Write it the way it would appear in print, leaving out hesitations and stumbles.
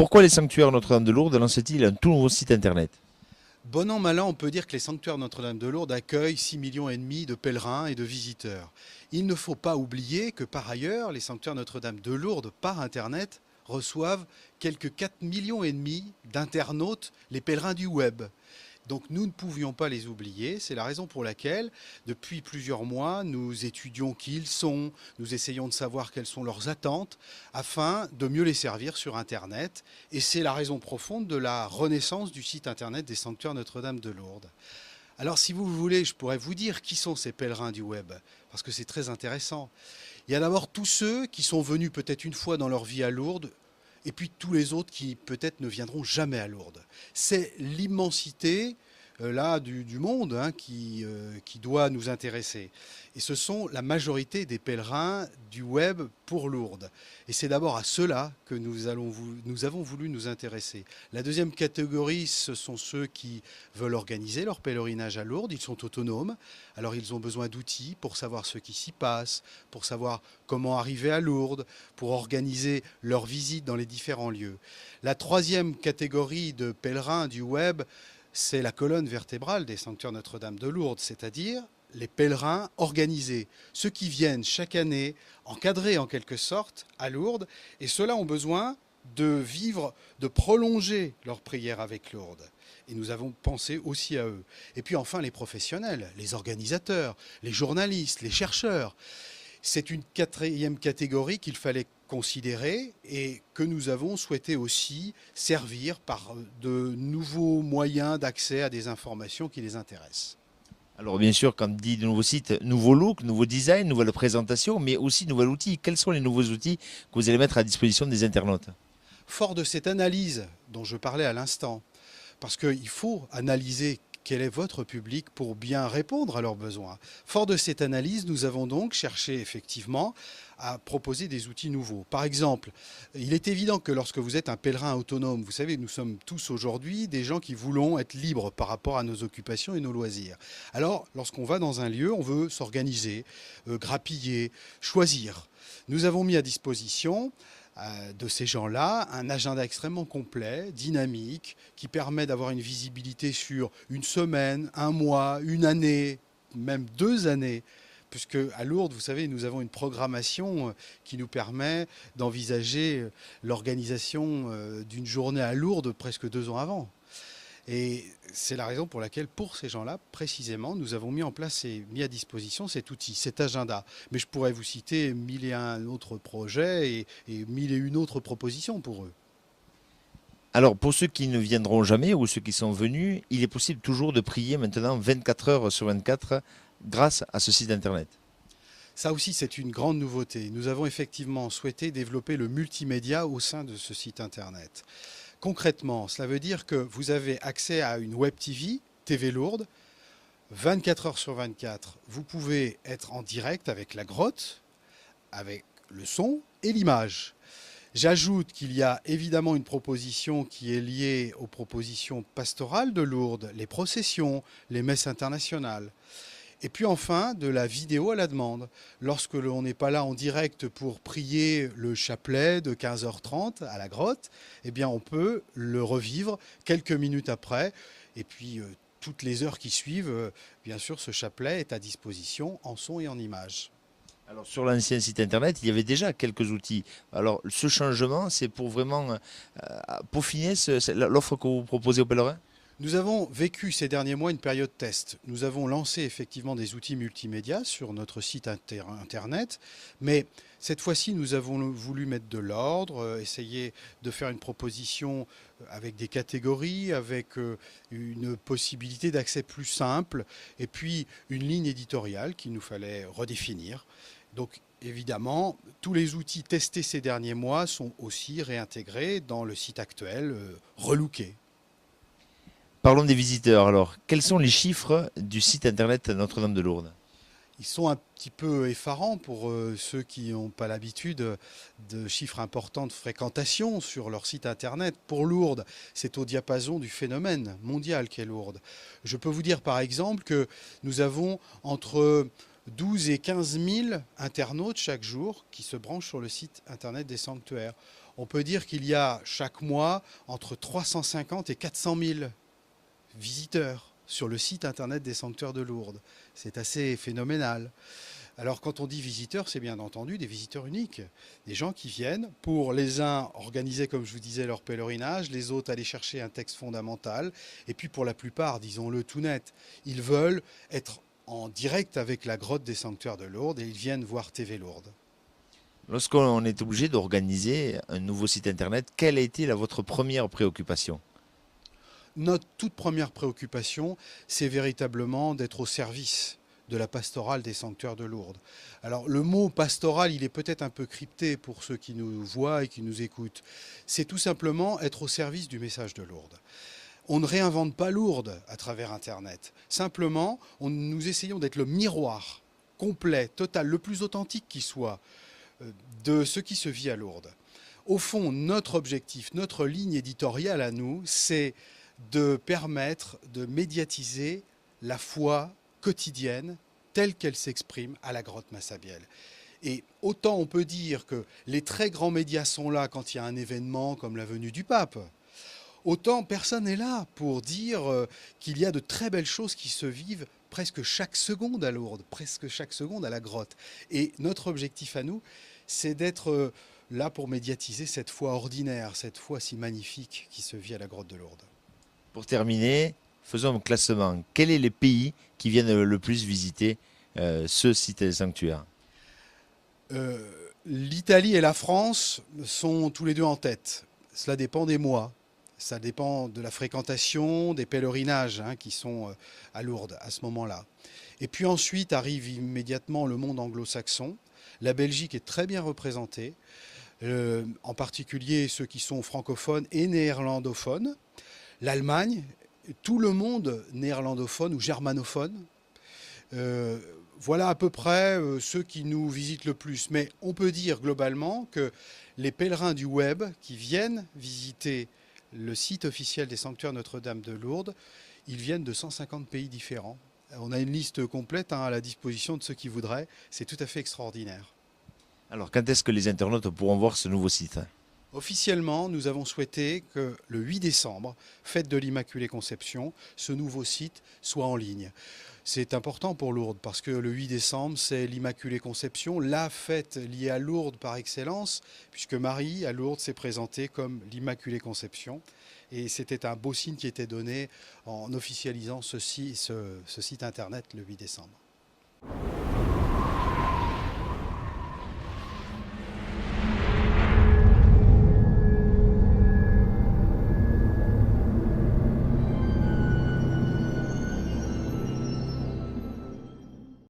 pourquoi les sanctuaires Notre-Dame de Lourdes lancent-ils un tout nouveau site internet? Bon an, mal an, on peut dire que les sanctuaires Notre-Dame de Lourdes accueillent 6,5 millions de pèlerins et de visiteurs. Il ne faut pas oublier que par ailleurs, les sanctuaires Notre-Dame de Lourdes, par Internet, reçoivent quelques 4,5 millions d'internautes, les pèlerins du web. Donc nous ne pouvions pas les oublier, c'est la raison pour laquelle, depuis plusieurs mois, nous étudions qui ils sont, nous essayons de savoir quelles sont leurs attentes, afin de mieux les servir sur Internet. Et c'est la raison profonde de la renaissance du site Internet des sanctuaires Notre-Dame de Lourdes. Alors si vous voulez, je pourrais vous dire qui sont ces pèlerins du web, parce que c'est très intéressant. Il y a d'abord tous ceux qui sont venus peut-être une fois dans leur vie à Lourdes, et puis tous les autres qui peut-être ne viendront jamais à Lourdes. C'est l'immensité là du monde qui doit nous intéresser. Et ce sont la majorité des pèlerins du web pour Lourdes. Et c'est d'abord à ceux-là que nous avons voulu nous intéresser. La deuxième catégorie, ce sont ceux qui veulent organiser leur pèlerinage à Lourdes. Ils sont autonomes, alors ils ont besoin d'outils pour savoir ce qui s'y passe, pour savoir comment arriver à Lourdes, pour organiser leur visite dans les différents lieux. La troisième catégorie de pèlerins du web, c'est la colonne vertébrale des sanctuaires Notre-Dame de Lourdes, c'est-à-dire les pèlerins organisés, ceux qui viennent chaque année, encadrés en quelque sorte, à Lourdes, et ceux-là ont besoin de vivre, de prolonger leur prière avec Lourdes. Et nous avons pensé aussi à eux. Et puis enfin les professionnels, les organisateurs, les journalistes, les chercheurs. C'est une quatrième catégorie qu'il fallait considérer et que nous avons souhaité aussi servir par de nouveaux moyens d'accès à des informations qui les intéressent. Alors bien sûr, quand on dit de nouveaux sites, nouveau look, nouveau design, nouvelle présentation, mais aussi nouvel outil. Quels sont les nouveaux outils que vous allez mettre à disposition des internautes? Fort de cette analyse dont je parlais à l'instant, parce qu'il faut analyser quel est votre public pour bien répondre à leurs besoins. Fort de cette analyse, nous avons donc cherché effectivement à proposer des outils nouveaux. Par exemple, il est évident que lorsque vous êtes un pèlerin autonome, vous savez, nous sommes tous aujourd'hui des gens qui voulons être libres par rapport à nos occupations et nos loisirs. Alors, lorsqu'on va dans un lieu, on veut s'organiser, grappiller, choisir. Nous avons mis à disposition de ces gens-là un agenda extrêmement complet, dynamique, qui permet d'avoir une visibilité sur une semaine, un mois, une année, même 2 années. Puisque à Lourdes, vous savez, nous avons une programmation qui nous permet d'envisager l'organisation d'une journée à Lourdes presque 2 ans avant. Et c'est la raison pour laquelle, pour ces gens-là, précisément, nous avons mis en place et mis à disposition cet outil, cet agenda. Mais je pourrais vous citer 1001 autres projets et 1001 autres propositions pour eux. Alors pour ceux qui ne viendront jamais ou ceux qui sont venus, il est possible toujours de prier maintenant 24 heures sur 24 grâce à ce site internet. Ça aussi, c'est une grande nouveauté. Nous avons effectivement souhaité développer le multimédia au sein de ce site internet. Concrètement, cela veut dire que vous avez accès à une web TV, TV Lourdes, 24 heures sur 24. Vous pouvez être en direct avec la grotte, avec le son et l'image. J'ajoute qu'il y a évidemment une proposition qui est liée aux propositions pastorales de Lourdes, les processions, les messes internationales. Et puis enfin, de la vidéo à la demande. Lorsque l'on n'est pas là en direct pour prier le chapelet de 15h30 à la grotte, eh bien on peut le revivre quelques minutes après. Et puis toutes les heures qui suivent, bien sûr, ce chapelet est à disposition en son et en image. Alors sur l'ancien site internet, il y avait déjà quelques outils. Alors ce changement, c'est pour vraiment peaufiner l'offre que vous proposez aux pèlerins? Nous avons vécu ces derniers mois une période test. Nous avons lancé effectivement des outils multimédia sur notre site internet, mais cette fois-ci, nous avons voulu mettre de l'ordre, essayer de faire une proposition avec des catégories, avec une possibilité d'accès plus simple, et puis une ligne éditoriale qu'il nous fallait redéfinir. Donc évidemment, tous les outils testés ces derniers mois sont aussi réintégrés dans le site actuel, relooké. Parlons des visiteurs. Alors, quels sont les chiffres du site internet Notre-Dame de Lourdes? Ils sont un petit peu effarants pour ceux qui n'ont pas l'habitude de chiffres importants de fréquentation sur leur site internet. Pour Lourdes, c'est au diapason du phénomène mondial qu'est Lourdes. Je peux vous dire par exemple que nous avons entre 12 et 15 000 internautes chaque jour qui se branchent sur le site internet des sanctuaires. On peut dire qu'il y a chaque mois entre 350 et 400 000 visiteurs sur le site internet des Sanctuaires de Lourdes. C'est assez phénoménal. Alors quand on dit visiteurs, c'est bien entendu des visiteurs uniques, des gens qui viennent pour les uns organiser, comme je vous disais, leur pèlerinage, les autres aller chercher un texte fondamental, et puis pour la plupart, disons-le tout net, ils veulent être en direct avec la grotte des Sanctuaires de Lourdes et ils viennent voir TV Lourdes. Lorsqu'on est obligé d'organiser un nouveau site internet, quelle a été votre première préoccupation? Notre toute première préoccupation, c'est véritablement d'être au service de la pastorale des Sanctuaires de Lourdes. Alors le mot pastoral, il est peut-être un peu crypté pour ceux qui nous voient et qui nous écoutent. C'est tout simplement être au service du message de Lourdes. On ne réinvente pas Lourdes à travers Internet. Simplement, nous essayons d'être le miroir complet, total, le plus authentique qui soit de ce qui se vit à Lourdes. Au fond, notre objectif, notre ligne éditoriale à nous, c'est de permettre de médiatiser la foi quotidienne telle qu'elle s'exprime à la grotte Massabielle. Et autant on peut dire que les très grands médias sont là quand il y a un événement comme la venue du pape, autant personne n'est là pour dire qu'il y a de très belles choses qui se vivent presque chaque seconde à Lourdes, presque chaque seconde à la grotte. Et notre objectif à nous, c'est d'être là pour médiatiser cette foi ordinaire, cette foi si magnifique qui se vit à la grotte de Lourdes. Pour terminer, faisons un classement. Quels sont les pays qui viennent le plus visiter ce site des sanctuaires? L'Italie et la France sont tous les deux en tête. Cela dépend des mois. Ça dépend de la fréquentation, des pèlerinages qui sont à Lourdes à ce moment-là. Et puis ensuite arrive immédiatement le monde anglo-saxon. La Belgique est très bien représentée, en particulier ceux qui sont francophones et néerlandophones. L'Allemagne, tout le monde néerlandophone ou germanophone. Voilà à peu près ceux qui nous visitent le plus. Mais on peut dire globalement que les pèlerins du web qui viennent visiter le site officiel des Sanctuaires Notre-Dame de Lourdes, ils viennent de 150 pays différents. On a une liste complète à la disposition de ceux qui voudraient. C'est tout à fait extraordinaire. Alors, quand est-ce que les internautes pourront voir ce nouveau site? Officiellement, nous avons souhaité que le 8 décembre, fête de l'Immaculée Conception, ce nouveau site soit en ligne. C'est important pour Lourdes parce que le 8 décembre, c'est l'Immaculée Conception, la fête liée à Lourdes par excellence, puisque Marie, à Lourdes, s'est présentée comme l'Immaculée Conception. Et c'était un beau signe qui était donné en officialisant ce site internet le 8 décembre.